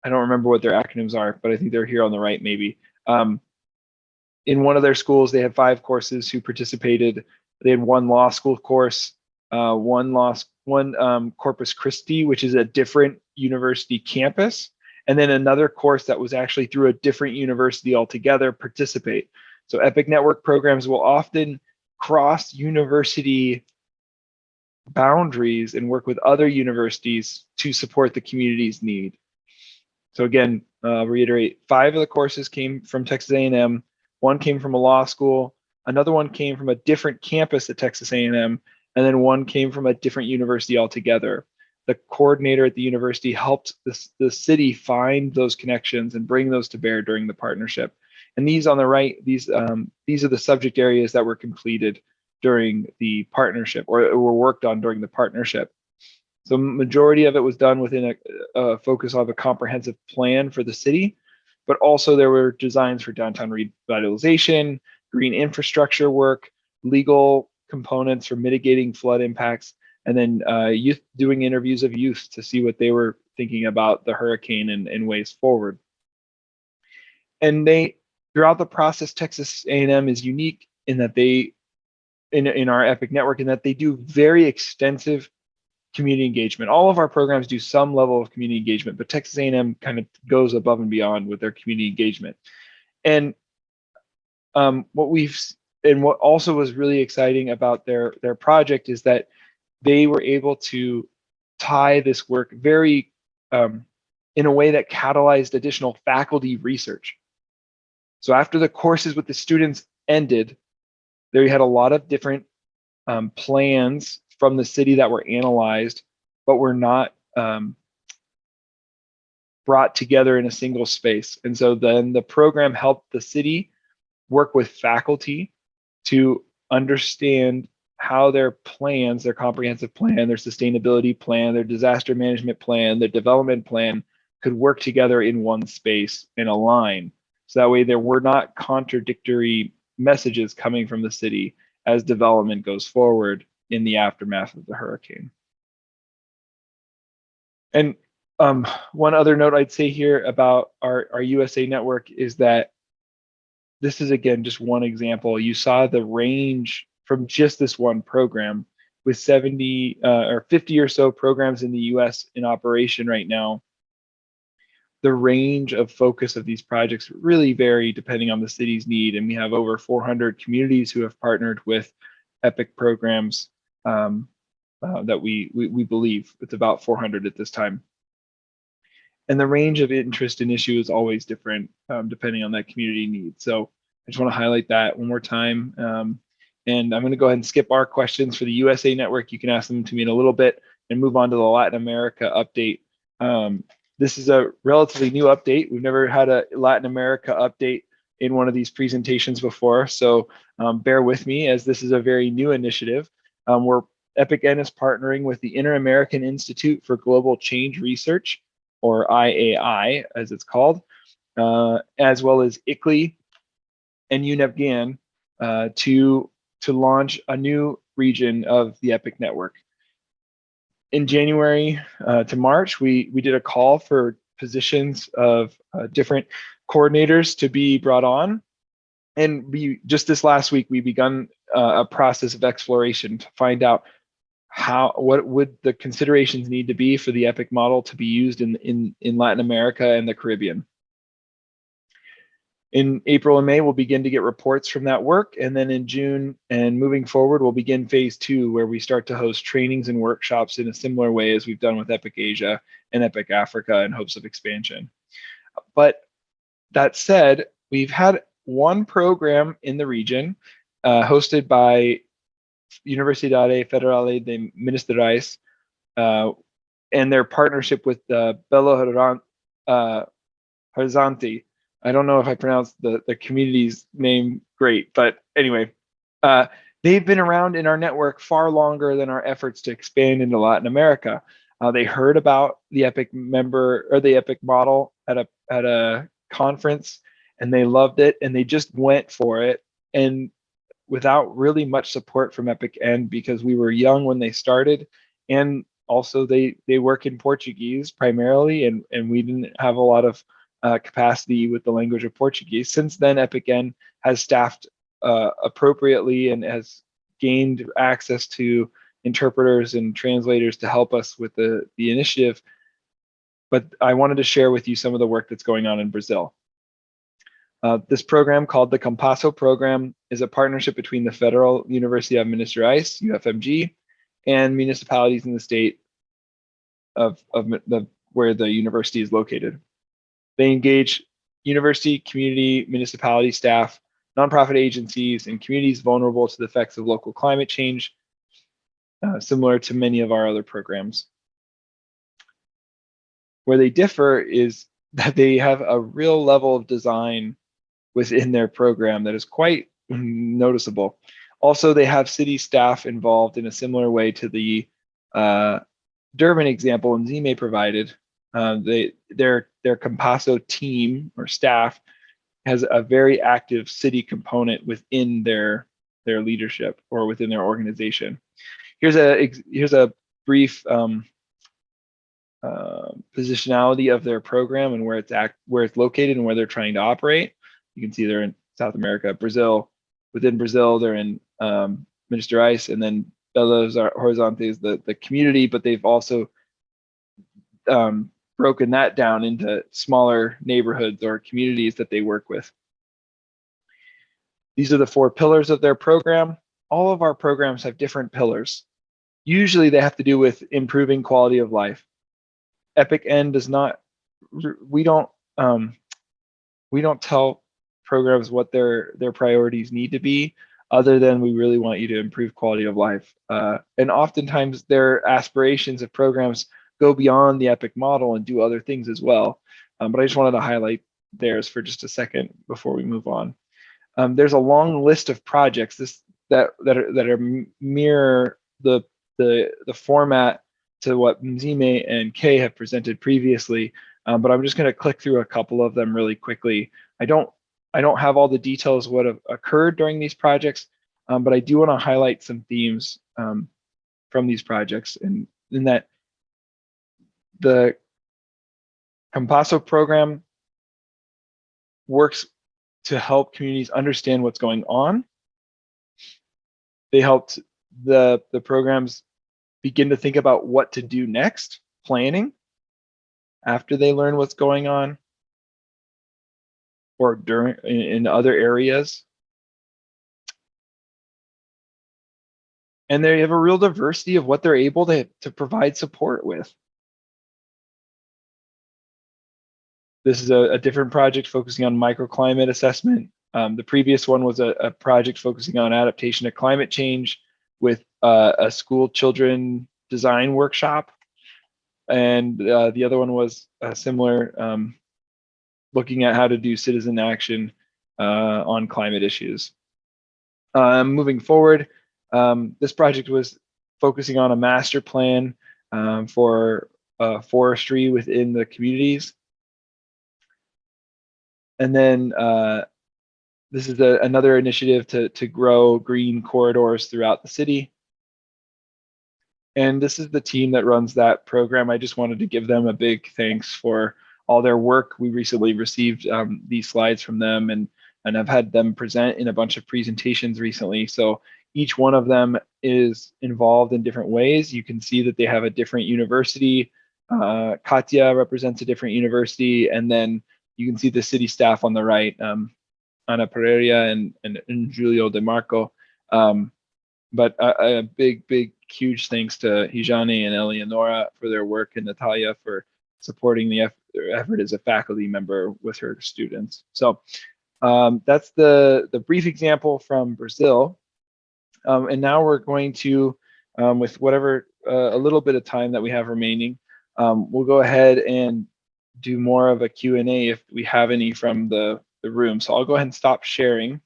don't remember what their acronyms are, but I think they're here on the right maybe. In one of their schools, they had 5 courses who participated. They had 1 law school course, one Corpus Christi, which is a different university campus, and then another course that was actually through a different university altogether participate. So EPIC Network programs will often cross university boundaries and work with other universities to support the community's need. So again, reiterate, 5 of the courses came from Texas A&M, 1 came from a law school, another one came from a different campus at Texas A&M, and then 1 came from a different university altogether. The coordinator at the university helped the city find those connections and bring those to bear during the partnership. And these on the right, these are the subject areas that were completed. during the partnership, or were worked on during the partnership. So majority of it was done within a focus on a comprehensive plan for the city, but also there were designs for downtown revitalization, green infrastructure work, legal components for mitigating flood impacts, and then youth doing interviews of youth to see what they were thinking about the hurricane and ways forward. And throughout the process, Texas A&M is unique in that in our EPIC network, in that they do very extensive community engagement. All of our programs do some level of community engagement, but Texas A&M kind of goes above and beyond with their community engagement. And what also was really exciting about their project is that they were able to tie this work very in a way that catalyzed additional faculty research. So after the courses with the students ended, they had a lot of different plans from the city that were analyzed, but were not brought together in a single space. And so then the program helped the city work with faculty to understand how their plans, their comprehensive plan, their sustainability plan, their disaster management plan, their development plan could work together in one space and align. So that way there were not contradictory messages coming from the city as development goes forward in the aftermath of the hurricane. And one other note I'd say here about our USA network is that this is, again, just one example. You saw the range from just this one program, with 70 or 50 or so programs in the US in operation right now. The range of focus of these projects really vary depending on the city's need, and we have over 400 communities who have partnered with EPIC programs that we believe. It's about 400 at this time. And the range of interest and issue is always different depending on that community need. So I just want to highlight that one more time. And I'm going to go ahead and skip our questions for the USA network. You can ask them to me in a little bit and move on to the Latin America update. This is a relatively new update. We've never had a Latin America update in one of these presentations before. So bear with me, as this is a very new initiative. Where EPIC N is partnering with the Inter-American Institute for Global Change Research, or IAI as it's called, as well as ICLEI and UNEP GAN to launch a new region of the EPIC network. In January to March, we did a call for positions of different coordinators to be brought on. And just this last week, we begun a process of exploration to find out what would the considerations need to be for the EPIC model to be used in Latin America and the Caribbean. In April and May, we'll begin to get reports from that work. And then in June and moving forward, we'll begin phase 2, where we start to host trainings and workshops in a similar way as we've done with EPIC Asia and EPIC Africa in hopes of expansion. But that said, we've had one program in the region hosted by Universidade Federal de Minas Gerais and their partnership with Belo Horizonte. I don't know if I pronounced the community's name great, but anyway, they've been around in our network far longer than our efforts to expand into Latin America. They heard about the EPIC the EPIC model at a conference, and they loved it, and they just went for it, and without really much support from EPIC N, because we were young when they started, and also they work in Portuguese primarily, and we didn't have a lot of capacity with the language of Portuguese. Since then, EPIC N has staffed appropriately and has gained access to interpreters and translators to help us with the initiative. But I wanted to share with you some of the work that's going on in Brazil. This program, called the Compasso Program, is a partnership between the Federal University of Minas Gerais, UFMG, and municipalities in the state of where the university is located. They engage university, community, municipality staff, nonprofit agencies, and communities vulnerable to the effects of local climate change, similar to many of our other programs. Where they differ is that they have a real level of design within their program that is quite noticeable. Also, they have city staff involved in a similar way to the Durban example Nzime provided. Their Compasso team or staff has a very active city component within their leadership or within their organization. Here's a brief positionality of their program and where it's located and where they're trying to operate. You can see they're in South America, Brazil. Within Brazil, they're in Minas Gerais, and then Belo Horizonte is the community, but they've also broken that down into smaller neighborhoods or communities that they work with. These are the 4 pillars of their program. All of our programs have different pillars. Usually they have to do with improving quality of life. Epic N does not, we don't tell programs what their priorities need to be, other than we really want you to improve quality of life. And oftentimes their aspirations of programs go beyond the Epic model and do other things as well. But I just wanted to highlight theirs for just a second before we move on. There's a long list of projects that mirror the format to what Nzime and Kay have presented previously, but I'm just going to click through a couple of them really quickly. I don't have all the details of what have occurred during these projects, but I do want to highlight some themes from these projects, and in that the Compasso program works to help communities understand what's going on. They helped the programs begin to think about what to do next, planning, after they learn what's going on, or during in other areas. And they have a real diversity of what they're able to provide support with. This is a different project focusing on microclimate assessment. The previous one was a project focusing on adaptation to climate change with a school children design workshop. And the other one was similar, looking at how to do citizen action on climate issues. Moving forward, this project was focusing on a master plan for forestry within the communities. And then this is another initiative to grow green corridors throughout the city. And this is the team that runs that program. I just wanted to give them a big thanks for all their work. We recently received these slides from them, and I've had them present in a bunch of presentations recently. So each one of them is involved in different ways. You can see that they have a different university. Katya represents a different university, and then you can see the city staff on the right, Ana Pereira and Julio De Marco. But a big, huge thanks to Hijani and Eleonora for their work, and Natalia for supporting the effort as a faculty member with her students. So that's the brief example from Brazil. And now we're going to, with whatever a little bit of time that we have remaining, we'll go ahead and do more of a Q&A if we have any from the room. So I'll go ahead and stop sharing.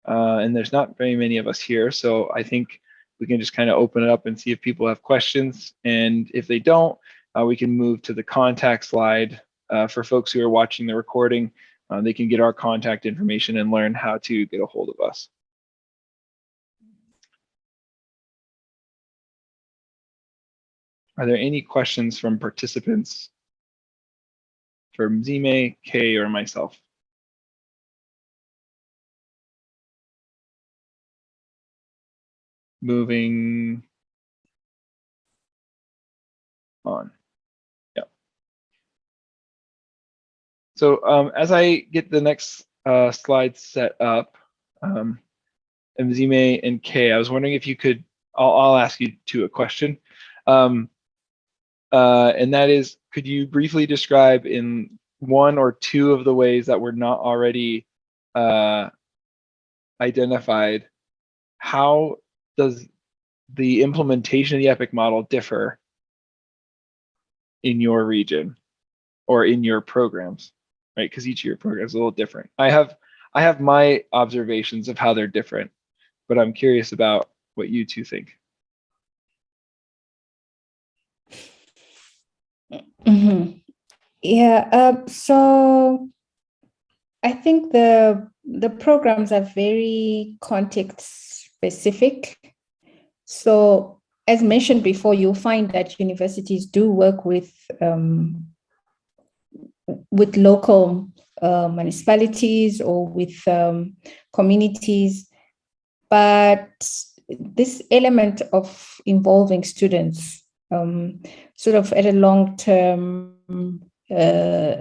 And there's not very many of us here, so I think we can just kind of open it up and see if people have questions. And if they don't, we can move to the contact slide. For folks who are watching the recording, they can get our contact information and learn how to get a hold of us. Are there any questions from participants for Nzime, Kay, or myself? Moving on. Yeah. So as I get the next slide set up, Nzime and Kay, I was wondering if you could, I'll ask you a question. And that is, could you briefly describe in one or two of the ways that were not already identified, how does the implementation of the EPIC model differ in your region or in your programs, right? Because each of your programs is a little different. I have my observations of how they're different, but I'm curious about what you two think. Mm-hmm. Yeah, so I think the programs are very context specific. So as mentioned before, you'll find that universities do work with local municipalities or with communities, but this element of involving students sort of at a long-term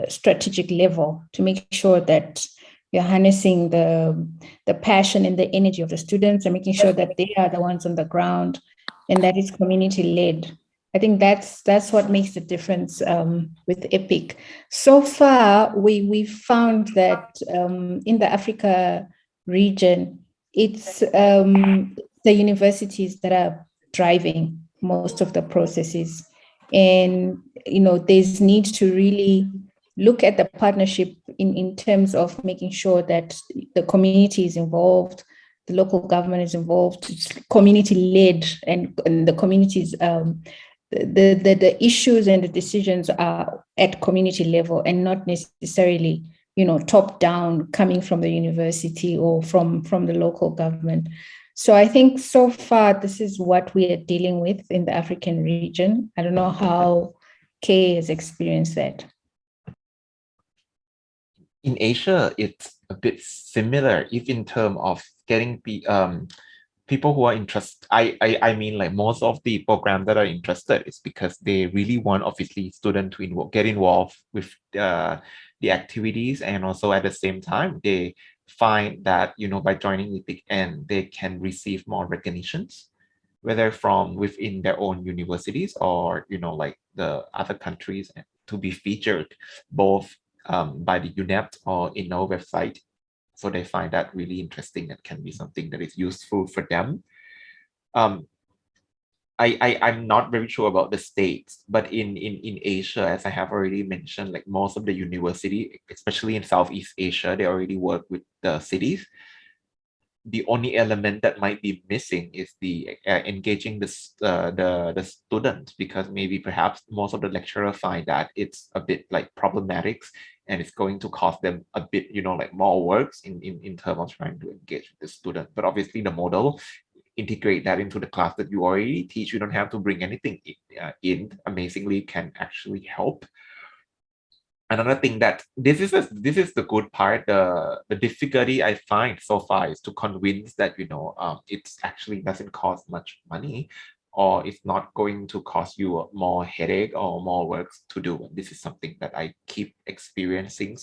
strategic level to make sure that you're harnessing the passion and the energy of the students and making sure that they are the ones on the ground and that it's community-led. I think that's what makes the difference with EPIC. So far, we've found that in the Africa region, it's the universities that are driving most of the processes. And, there's need to really look at the partnership in terms of making sure that the community is involved, the local government is involved, it's community-led, and the communities, the issues and the decisions are at community level and not necessarily top down coming from the university or from the local government. So I think so far this is what we are dealing with in the African region. I don't know how Kay has experienced that. In Asia, it's a bit similar, if in terms of getting people who are interested. I mean, like most of the programs that are interested is because they really want, obviously, students to get involved with the activities, and also at the same time they find that by joining EPIC and they can receive more recognitions, whether from within their own universities or like the other countries, to be featured both by the UNEP or in our website. So they find that really interesting and can be something that is useful for them. I'm not very sure about the States, but in Asia, as I have already mentioned, like most of the university, especially in Southeast Asia, they already work with the cities. The only element that might be missing is the engaging the students, because maybe perhaps most of the lecturer find that it's a bit like problematic and it's going to cost them a bit like more works in terms of trying to engage with the student. But obviously the model integrate that into the class that you already teach. You don't have to bring anything in. Amazingly can actually help. Another thing that this is the good part. The difficulty I find so far is to convince that it's actually doesn't cost much money, or it's not going to cost you more headache or more work to do. And this is something that I keep experiencing.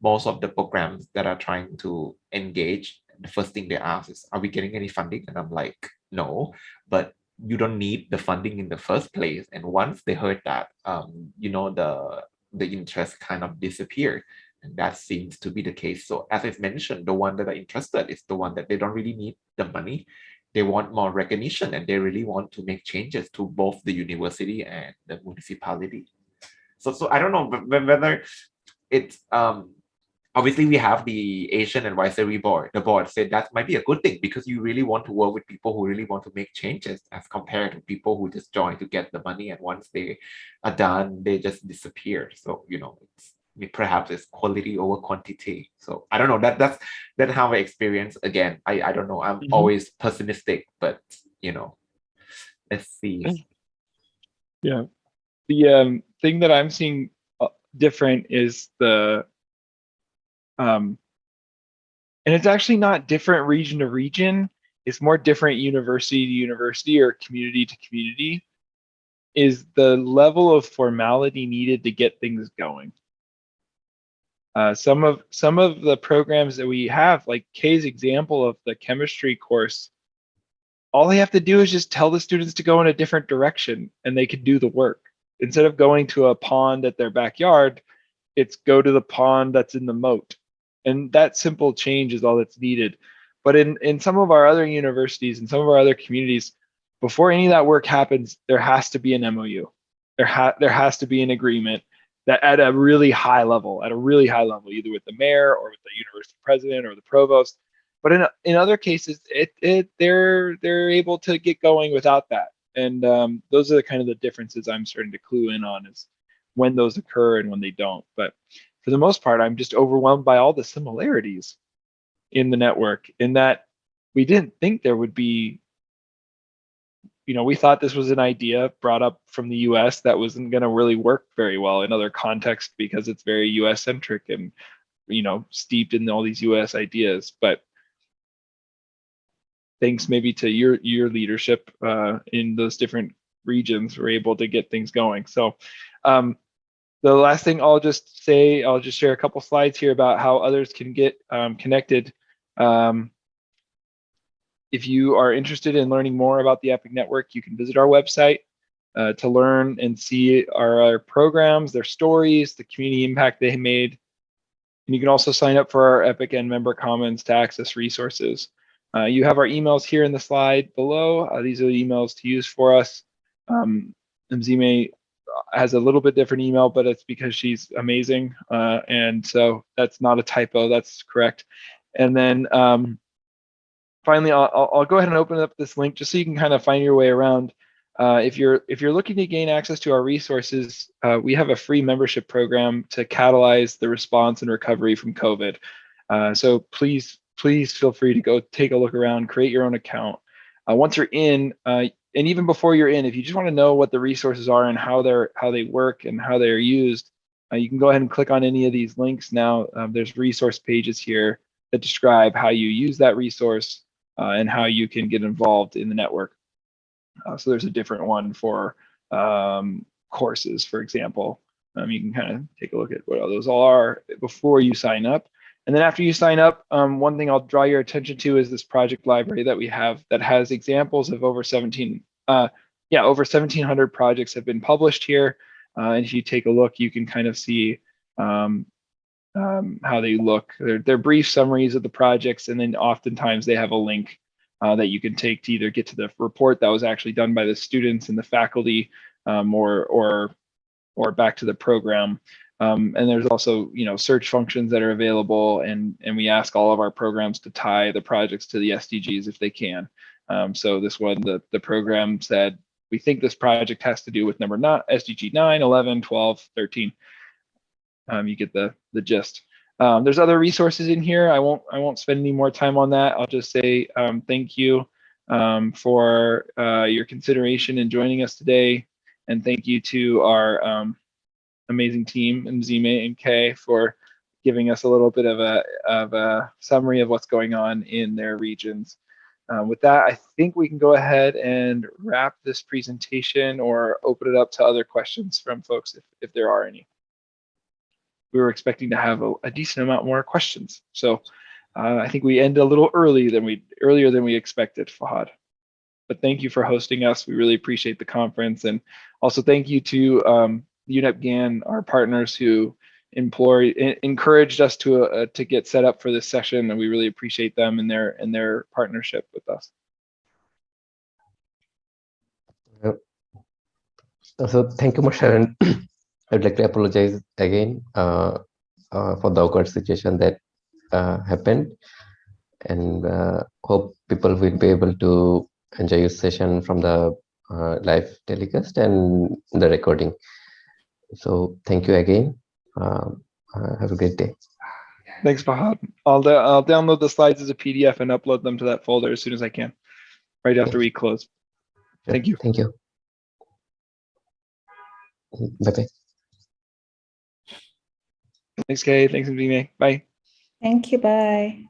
Most of the programs that are trying to engage, the first thing they ask is, "Are we getting any funding?" And I'm like, "No," but you don't need the funding in the first place. And once they heard that, the interest kind of disappeared. And that seems to be the case. So as I've mentioned, the one that are interested is the one that they don't really need the money. They want more recognition and they really want to make changes to both the university and the municipality. So I don't know whether it's obviously we have the Asian Advisory Board. The board said that might be a good thing because you really want to work with people who really want to make changes as compared to people who just join to get the money, and once they are done, they just disappear. So perhaps it's quality over quantity. So I don't know. That's how I experience. Again, I don't know. I'm always pessimistic, but let's see. Yeah, the thing that I'm seeing different is and it's actually not different region to region. It's more different university to university or community to community, is the level of formality needed to get things going. Some of the programs that we have, like Kay's example of the chemistry course, all they have to do is just tell the students to go in a different direction and they can do the work. Instead of going to a pond at their backyard, it's go to the pond that's in the moat. And that simple change is all that's needed. But in some of our other universities and some of our other communities, before any of that work happens, there has to be an MOU. There has to be an agreement that at a really high level, either with the mayor or with the university president or the provost. But in other cases, they're able to get going without that. And those are the kind of the differences I'm starting to clue in on, is when those occur and when they don't. But for the most part, I'm just overwhelmed by all the similarities in the network, in that we didn't think there would be, we thought this was an idea brought up from the US that wasn't going to really work very well in other contexts because it's very US centric and, steeped in all these US ideas. But thanks maybe to your leadership in those different regions, we're able to get things going. So the last thing I'll just share a couple slides here about how others can get connected. If you are interested in learning more about the EPIC Network, you can visit our website to learn and see our programs, their stories, the community impact they made. And you can also sign up for our EPIC and member commons to access resources. You have our emails here in the slide below. These are the emails to use for us. Mzime has a little bit different email, but it's because she's amazing. And so that's not a typo, that's correct. And then finally, I'll go ahead and open up this link just so you can kind of find your way around. If you're looking to gain access to our resources, we have a free membership program to catalyze the response and recovery from COVID. So please feel free to go take a look around, create your own account. Once you're in, and even before you're in, if you just want to know what the resources are and how they work and how they're used, you can go ahead and click on any of these links now. There's resource pages here that describe how you use that resource and how you can get involved in the network. So there's a different one for courses, for example. You can kind of take a look at what those all are before you sign up. And then after you sign up, one thing I'll draw your attention to is this project library that we have that has examples of over 1,700 projects have been published here. And if you take a look, you can kind of see how they look. They're brief summaries of the projects, and then oftentimes they have a link that you can take to either get to the report that was actually done by the students and the faculty, or back to the program. And there's also, search functions that are available, and we ask all of our programs to tie the projects to the SDGs if they can. So this one, the program said, we think this project has to do with SDG 9, 11, 12, 13. You get the gist. There's other resources in here. I won't spend any more time on that. I'll just say thank you for your consideration in joining us today, and thank you to our amazing team, Mzime and Kay, for giving us a little bit of a summary of what's going on in their regions. With that, I think we can go ahead and wrap this presentation or open it up to other questions from folks if there are any. We were expecting to have a decent amount more questions, so I think we ended a little earlier than we expected, Fahad. But thank you for hosting us. We really appreciate the conference, and also thank you to UNEP GAN, our partners, who encouraged us to get set up for this session, and we really appreciate them and their partnership with us. So thank you, Sharon. I'd like to apologize again for the awkward situation that happened, and hope people will be able to enjoy your session from the live telecast and the recording. So thank you again. Have a great day. Thanks, Fahad. I'll download the slides as a PDF and upload them to that folder as soon as I can, right after we close. Thank you. Thank you. Bye-bye. Thanks, Kay. Thanks, Mzime. Bye. Thank you. Bye.